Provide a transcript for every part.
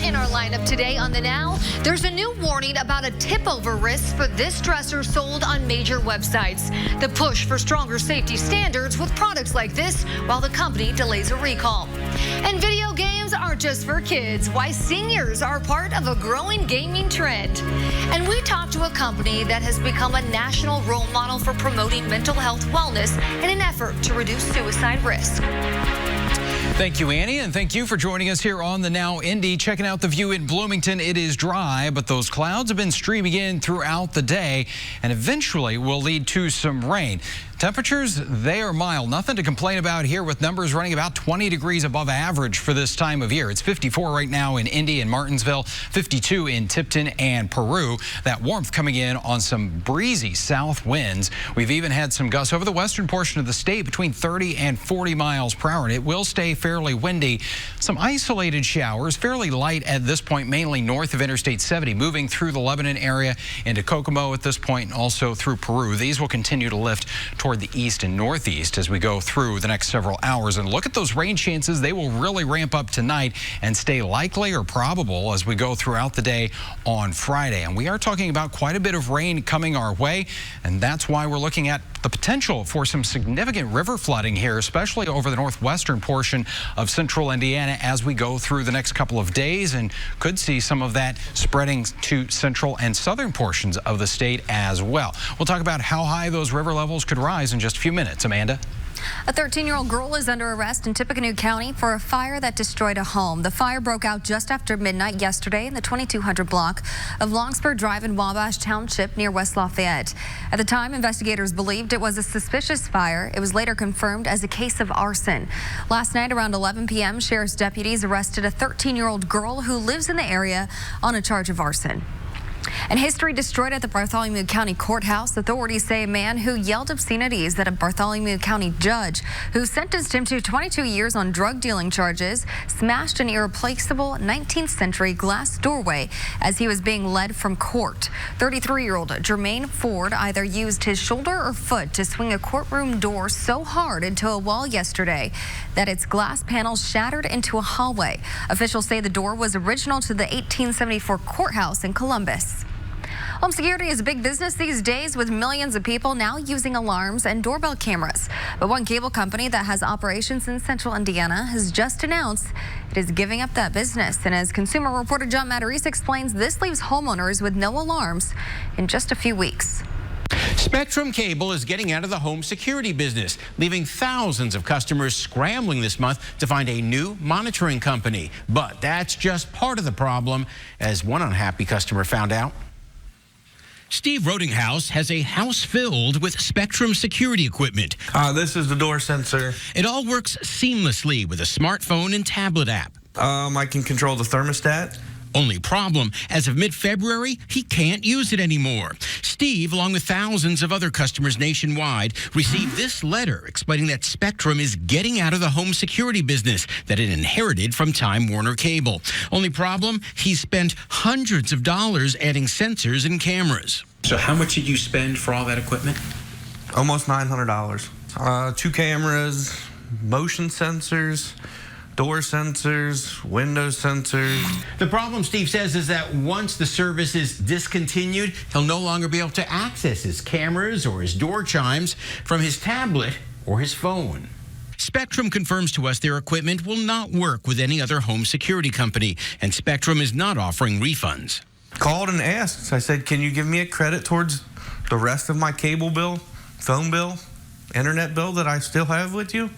In our lineup today on The Now, there's a new warning about a tip-over risk for this dresser sold on major websites. The push for stronger safety standards with products like this while the company delays a recall. And video games aren't just for kids. Why seniors are part of a growing gaming trend. And we talked to a company that has become a national role model for promoting mental health wellness in an effort to reduce suicide risk. Thank you, Annie, and thank you for joining us here on The Now Indy. Checking out the view in Bloomington. It is dry, but those clouds have been streaming in throughout the day and eventually will lead to some rain. Temperatures, they are mild. Nothing to complain about here with numbers running about 20 degrees above average for this time of year. It's 54 right now in Indy and Martinsville, 52 in Tipton and Peru. That warmth coming in on some breezy south winds. We've even had some gusts over the western portion of the state between 30 and 40 miles per hour. And it will stay fairly windy. Some isolated showers, fairly light at this point, mainly north of Interstate 70, moving through the Lebanon area into Kokomo at this point and also through Peru. These will continue to lift toward the east and northeast as we go through the next several hours. And look at those rain chances. They will really ramp up tonight and stay likely or probable as we go throughout the day on Friday. And we are talking about quite a bit of rain coming our way, and that's why we're looking at the potential for some significant river flooding here, especially over the northwestern portion of central Indiana as we go through the next couple of days, and could see some of that spreading to central and southern portions of the state as well. We'll talk about how high those river levels could rise in just a few minutes. Amanda? A 13-year-old girl is under arrest in Tippecanoe County for a fire that destroyed a home. The fire broke out just after midnight yesterday in the 2200 block of Longspur Drive in Wabash Township near West Lafayette. At the time, investigators believed it was a suspicious fire. It was later confirmed as a case of arson. Last night around 11 p.m., sheriff's deputies arrested a 13-year-old girl who lives in the area on a charge of arson. And history destroyed at the Bartholomew County Courthouse. Authorities say a man who yelled obscenities at a Bartholomew County judge who sentenced him to 22 years on drug dealing charges smashed an irreplaceable 19th century glass doorway as he was being led from court. 33-year-old Jermaine Ford either used his shoulder or foot to swing a courtroom door so hard into a wall yesterday that its glass panels shattered into a hallway. Officials say the door was original to the 1874 courthouse in Columbus. Home security is a big business these days with millions of people now using alarms and doorbell cameras. But one cable company that has operations in central Indiana has just announced it is giving up that business. And as consumer reporter John Matarese explains, this leaves homeowners with no alarms in just a few weeks. Spectrum Cable is getting out of the home security business, leaving thousands of customers scrambling this month to find a new monitoring company. But that's just part of the problem, as one unhappy customer found out. Steve Rodinghouse has a house filled with Spectrum security equipment. This is the door sensor. It all works seamlessly with a smartphone and tablet app. I can control the thermostat. Only problem, as of mid-February, he can't use it anymore. Steve, along with thousands of other customers nationwide, received this letter explaining that Spectrum is getting out of the home security business that it inherited from Time Warner Cable. Only problem, he spent hundreds of dollars adding sensors and cameras. So how much did you spend for all that equipment? Almost $900. 2 cameras, motion sensors, door sensors, window sensors. The problem, Steve says, is that once the service is discontinued, he'll no longer be able to access his cameras or his door chimes from his tablet or his phone. Spectrum confirms to us their equipment will not work with any other home security company, and Spectrum is not offering refunds. Called and asked. I said, can you give me a credit towards the rest of my cable bill, phone bill, internet bill that I still have with you?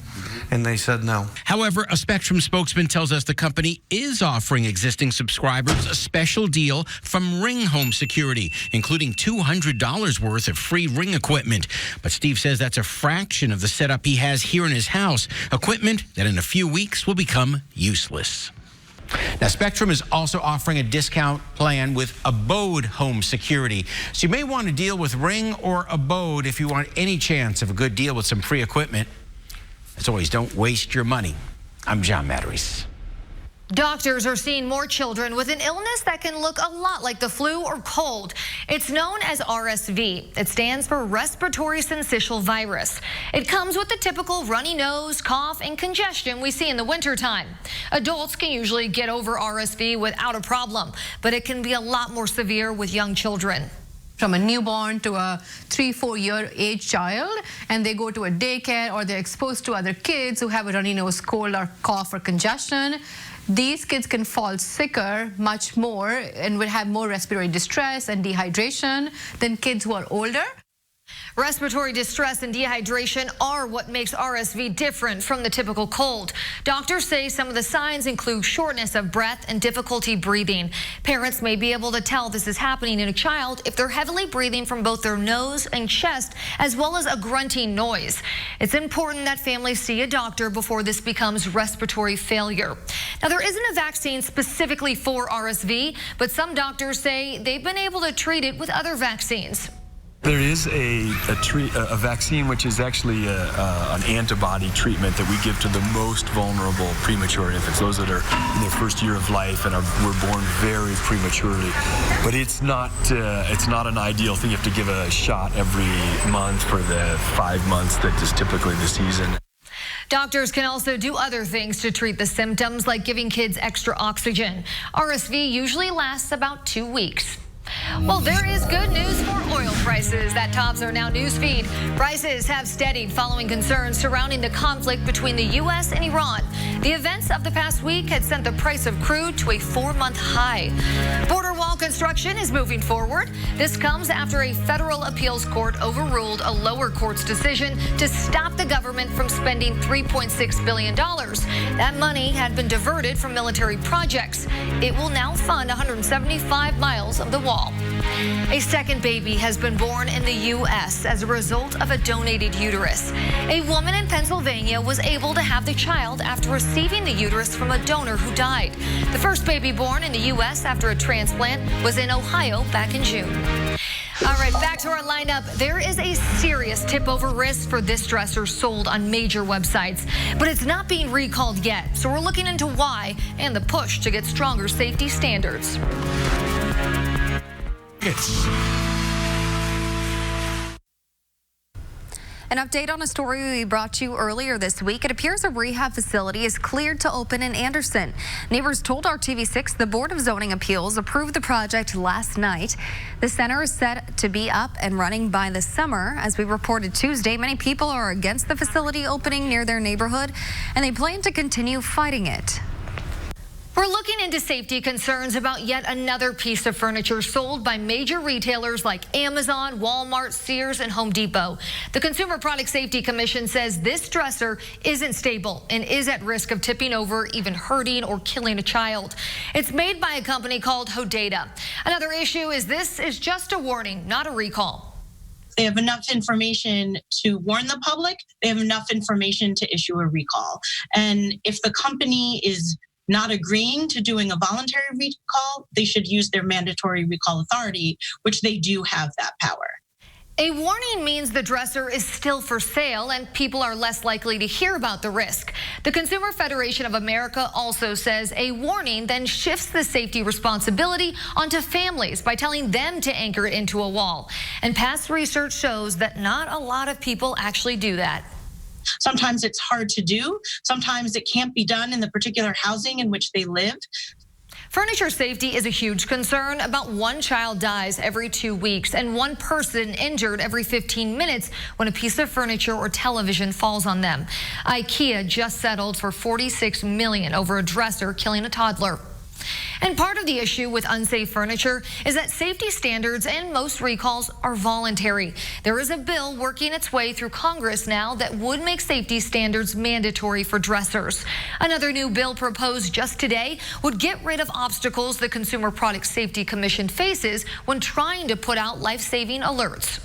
And they said no. However, a Spectrum spokesman tells us the company is offering existing subscribers a special deal from Ring Home Security, including $200 worth of free Ring equipment. But Steve says that's a fraction of the setup he has here in his house, equipment that in a few weeks will become useless. Now, Spectrum is also offering a discount plan with Abode Home Security. So you may want to deal with Ring or Abode if you want any chance of a good deal with some free equipment. As always, don't waste your money. I'm John Matarese. Doctors are seeing more children with an illness that can look a lot like the flu or cold. It's known as RSV. It stands for respiratory syncytial virus. It comes with the typical runny nose, cough, and congestion we see in the wintertime. Adults can usually get over RSV without a problem, but it can be a lot more severe with young children. From a newborn to a 3-4 year age child, and they go to a daycare or they're exposed to other kids who have a runny nose, cold, or cough or congestion. These kids can fall sicker much more and will have more respiratory distress and dehydration than kids who are older. Respiratory distress and dehydration are what makes RSV different from the typical cold. Doctors say some of the signs include shortness of breath and difficulty breathing. Parents may be able to tell this is happening in a child if they're heavily breathing from both their nose and chest, as well as a grunting noise. It's important that families see a doctor before this becomes respiratory failure. Now, there isn't a vaccine specifically for RSV, but some doctors say they've been able to treat it with other vaccines. There is a vaccine which is actually an antibody treatment that we give to the most vulnerable premature infants, those that are in their first year of life and were born very prematurely. But it's not an ideal thing. You have to give a shot every month for the 5 months that is typically the season. Doctors can also do other things to treat the symptoms, like giving kids extra oxygen. RSV usually lasts about 2 weeks. Well, there is good news for oil prices. That tops our Now News feed. Prices have steadied following concerns surrounding the conflict between the U.S. and Iran. The events of the past week had sent the price of crude to a 4-month high. Border wall construction is moving forward. This comes after a federal appeals court overruled a lower court's decision to stop the government from spending $3.6 billion. That money had been diverted from military projects. It will now fund 175 miles of the wall. A second baby has been born in the U.S. as a result of a donated uterus. A woman in Pennsylvania was able to have the child after receiving the uterus from a donor who died. The first baby born in the U.S. after a transplant was in Ohio back in June. All right, back to our lineup. There is a serious tip-over risk for this dresser sold on major websites, but it's not being recalled yet. So we're looking into why and the push to get stronger safety standards. An update on a story we brought you earlier this week. It appears a rehab facility is cleared to open in Anderson. Neighbors told RTV6 the Board of Zoning Appeals approved the project last night. The center is set to be up and running by the summer. As we reported Tuesday, many people are against the facility opening near their neighborhood, and they plan to continue fighting it. We're looking into safety concerns about yet another piece of furniture sold by major retailers like Amazon, Walmart, Sears, and Home Depot. The Consumer Product Safety Commission says this dresser isn't stable and is at risk of tipping over, even hurting or killing a child. It's made by a company called Hodada. Another issue is this is just a warning, not a recall. They have enough information to warn the public. They have enough information to issue a recall. And if the company is not agreeing to doing a voluntary recall, they should use their mandatory recall authority, which they do have that power. A warning means the dresser is still for sale and people are less likely to hear about the risk. The Consumer Federation of America also says a warning then shifts the safety responsibility onto families by telling them to anchor it into a wall. And past research shows that not a lot of people actually do that. Sometimes it's hard to do. Sometimes it can't be done in the particular housing in which they live. Furniture safety is a huge concern. About 1 child dies every 2 weeks and 1 person injured every 15 minutes when a piece of furniture or television falls on them. IKEA just settled for $46 million over a dresser killing a toddler. And part of the issue with unsafe furniture is that safety standards and most recalls are voluntary. There is a bill working its way through Congress now that would make safety standards mandatory for dressers. Another new bill proposed just today would get rid of obstacles the Consumer Product Safety Commission faces when trying to put out life-saving alerts.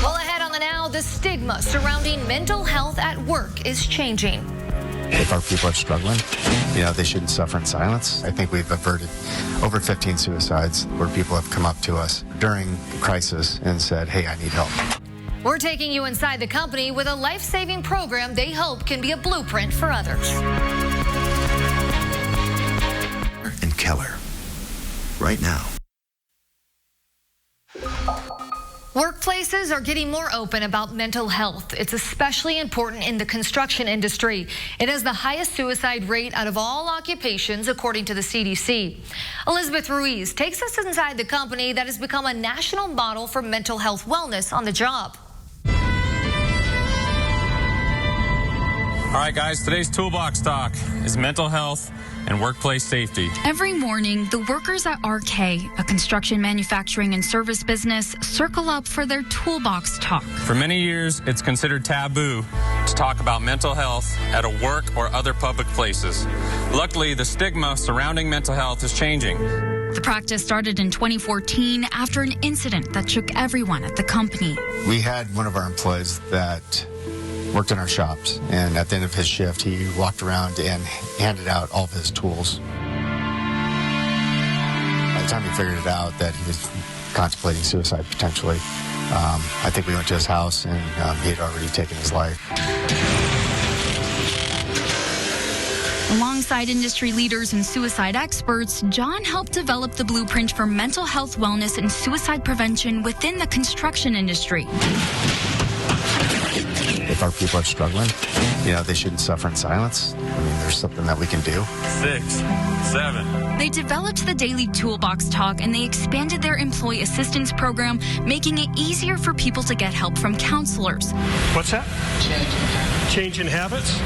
Well, ahead on the Now, the stigma surrounding mental health at work is changing. If our people are struggling, they shouldn't suffer in silence. I think we've averted over 15 suicides where people have come up to us during crisis and said, hey, I need help. We're taking you inside the company with a life-saving program they hope can be a blueprint for others. Keller. Right now. Workplaces are getting more open about mental health. It's especially important in the construction industry. It has the highest suicide rate out of all occupations, according to the CDC. Elizabeth Ruiz takes us inside the company that has become a national model for mental health wellness on the job. All right, guys, today's toolbox talk is mental health and workplace safety. Every morning, the workers at RK, a construction manufacturing and service business, circle up for their toolbox talk. For many years, it's considered taboo to talk about mental health at a work or other public places. Luckily, the stigma surrounding mental health is changing. The practice started in 2014 after an incident that shook everyone at the company. We had one of our employees that worked in our shops, and at the end of his shift, he walked around and handed out all of his tools. By the time he figured it out that he was contemplating suicide potentially, I think we went to his house, and he had already taken his life. Alongside industry leaders and suicide experts, John helped develop the blueprint for mental health wellness and suicide prevention within the construction industry. If our people are struggling, they shouldn't suffer in silence. There's something that we can do. 6, 7. They developed the daily toolbox talk, and they expanded their employee assistance program, making it easier for people to get help from counselors. What's that? Change in habits.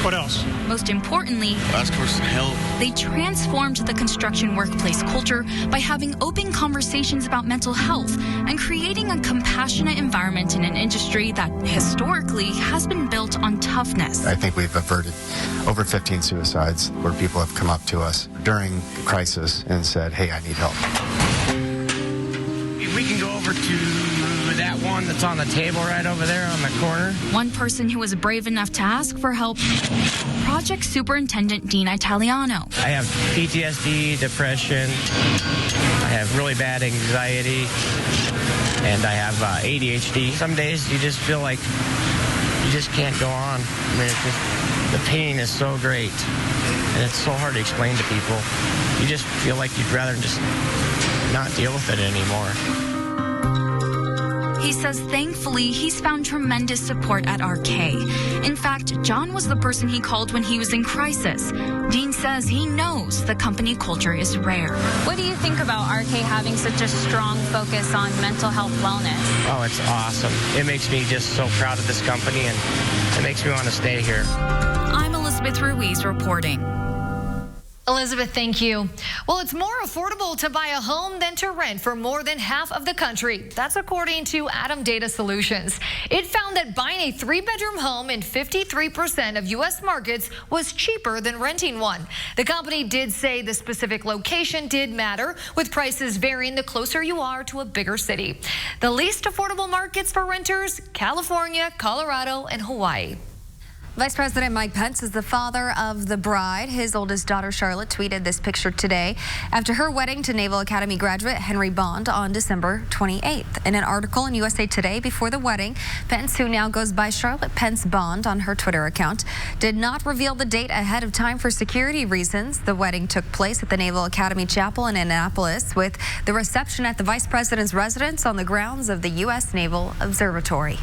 What else? Most importantly, ask for some help. They transformed the construction workplace culture by having open conversations about mental health and creating a compassionate environment in an industry that historically has been built on toughness. I think we've averted over 15 suicides where people have come up to us during crisis and said, hey, I need help. If we can go over to that one that's on the table right over there on the corner. One person who was brave enough to ask for help, Project Superintendent Dean Italiano. I have PTSD, depression, I have really bad anxiety, and I have ADHD. Some days you just feel like you just can't go on. The pain is so great, and it's so hard to explain to people. You just feel like you'd rather just not deal with it anymore. He says thankfully he's found tremendous support at RK. In fact, John was the person he called when he was in crisis. Dean says he knows the company culture is rare. What do you think about RK having such a strong focus on mental health wellness? Oh, it's awesome. It makes me just so proud of this company, and it makes me want to stay here. I'm Elizabeth Ruiz reporting. Elizabeth, thank you. Well, it's more affordable to buy a home than to rent for more than half of the country. That's according to Adam Data Solutions. It found that buying a 3-bedroom home in 53% of U.S. markets was cheaper than renting one. The company did say the specific location did matter, with prices varying the closer you are to a bigger city. The least affordable markets for renters: California, Colorado, and Hawaii. Vice President Mike Pence is the father of the bride. His oldest daughter, Charlotte, tweeted this picture today after her wedding to Naval Academy graduate Henry Bond on December 28th. In an article in USA Today before the wedding, Pence, who now goes by Charlotte Pence Bond on her Twitter account, did not reveal the date ahead of time for security reasons. The wedding took place at the Naval Academy Chapel in Indianapolis, with the reception at the Vice President's residence on the grounds of the U.S. Naval Observatory.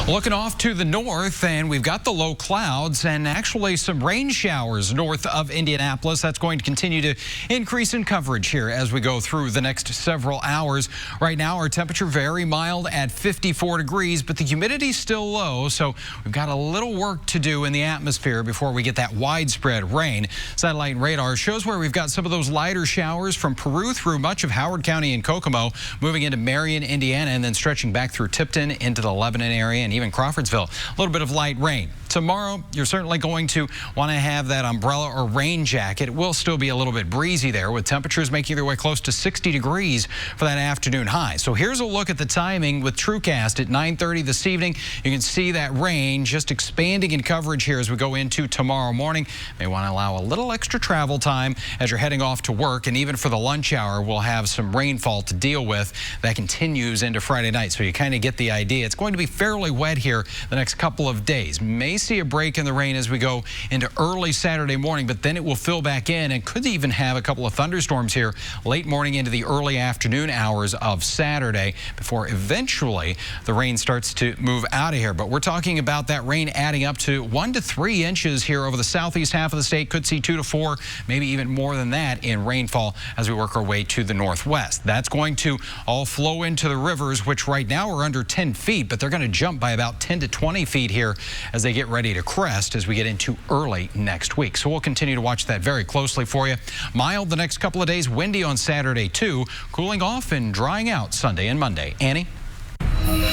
Looking off to the north, and we've got the low clouds and actually some rain showers north of Indianapolis. That's going to continue to increase in coverage here as we go through the next several hours. Right now, our temperature very mild at 54 degrees, but the humidity is still low, so we've got a little work to do in the atmosphere before we get that widespread rain. Satellite radar shows where we've got some of those lighter showers from Peru through much of Howard County and Kokomo, moving into Marion, Indiana, and then stretching back through Tipton into the Lebanon area and even Crawfordsville. A little bit of light rain. Tomorrow, you're certainly going to want to have that umbrella or rain jacket. It will still be a little bit breezy there, with temperatures making their way close to 60 degrees for that afternoon high. So here's a look at the timing with TrueCast at 9:30 this evening. You can see that rain just expanding in coverage here as we go into tomorrow morning. May want to allow a little extra travel time as you're heading off to work, and even for the lunch hour, we'll have some rainfall to deal with that continues into Friday night. So you kind of get the idea. It's going to be fairly wet here the next couple of days. May see a break in the rain as we go into early Saturday morning, but then it will fill back in and could even have a couple of thunderstorms here late morning into the early afternoon hours of Saturday before eventually the rain starts to move out of here. But we're talking about that rain adding up to 1 to 3 inches here over the southeast half of the state. Could see 2 to 4, maybe even more than that in rainfall as we work our way to the northwest. That's going to all flow into the rivers, which right now are under 10 feet, but they're going to jump by about 10 to 20 feet here as they get ready to crest as we get into early next week. So we'll continue to watch that very closely for you. Mild the next couple of days, windy on Saturday too, cooling off and drying out Sunday and Monday. Annie?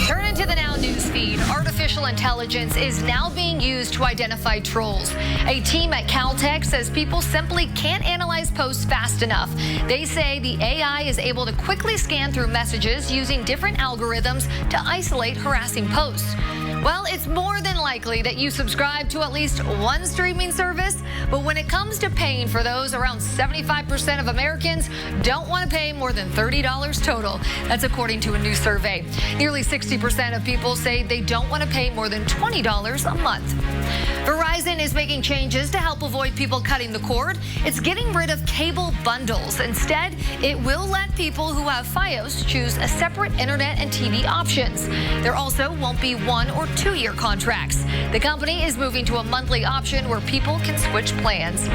Turn into the Now news feed. Artificial intelligence is now being used to identify trolls. A team at Caltech says people simply can't analyze posts fast enough. They say the AI is able to quickly scan through messages using different algorithms to isolate harassing posts. Well, it's more than likely that you subscribe to at least one streaming service, but when it comes to paying for those, around 75% of Americans don't want to pay more than $30 total. That's according to a new survey. Nearly 60% of people say they don't want to pay more than $20 a month. Verizon is making changes to help avoid people cutting the cord. It's getting rid of cable bundles. Instead, it will let people who have Fios choose a separate internet and TV options. There also won't be 1 or 2 year contracts. The company is moving to a monthly option where people can switch plans.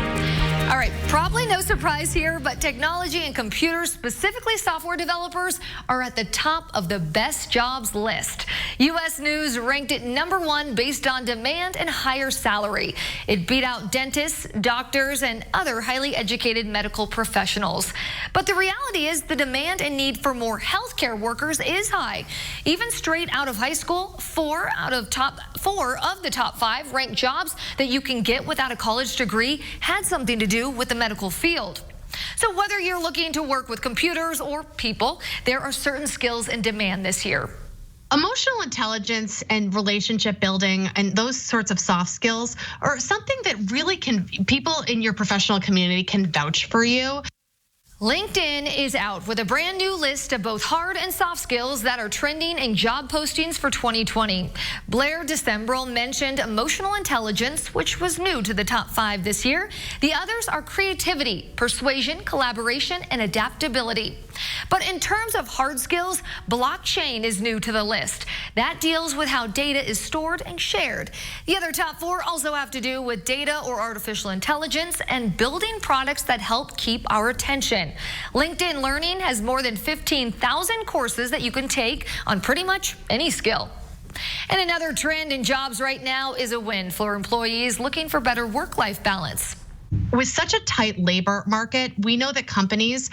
All right, probably no surprise here, but technology and computers, specifically software developers, are at the top of the best jobs list. U.S. News ranked it #1 based on demand and higher salary. It beat out dentists, doctors, and other highly educated medical professionals. But the reality is the demand and need for more healthcare workers is high. Even straight out of high school, 4 of the top 5 ranked jobs that you can get without a college degree had something to do with the medical field. So whether you're looking to work with computers or people, there are certain skills in demand this year. Emotional intelligence and relationship building and those sorts of soft skills are something that really people in your professional community can vouch for you. LinkedIn is out with a brand new list of both hard and soft skills that are trending in job postings for 2020. Blair Decembril mentioned emotional intelligence, which was new to the top 5 this year. The others are creativity, persuasion, collaboration, and adaptability. But in terms of hard skills, blockchain is new to the list. That deals with how data is stored and shared. The other top 4 also have to do with data or artificial intelligence and building products that help keep our attention. LinkedIn Learning has more than 15,000 courses that you can take on pretty much any skill. And another trend in jobs right now is a win for employees looking for better work-life balance. With such a tight labor market, we know that companies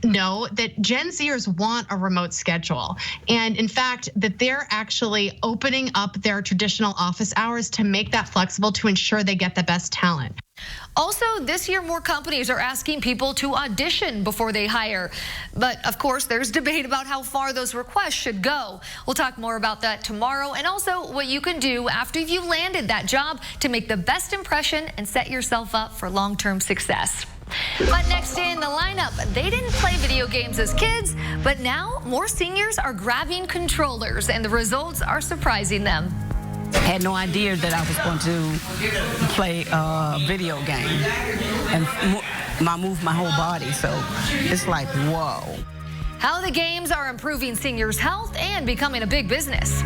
know that Gen Zers want a remote schedule. And in fact, that they're actually opening up their traditional office hours to make that flexible to ensure they get the best talent. Also, this year, more companies are asking people to audition before they hire. But of course, there's debate about how far those requests should go. We'll talk more about that tomorrow, and also what you can do after you've landed that job to make the best impression and set yourself up for long-term success. But next in the lineup, they didn't play video games as kids, but now more seniors are grabbing controllers, and the results are surprising them. I had no idea that I was going to play a video game and move my whole body, so it's like, whoa. How the games are improving seniors' health and becoming a big business.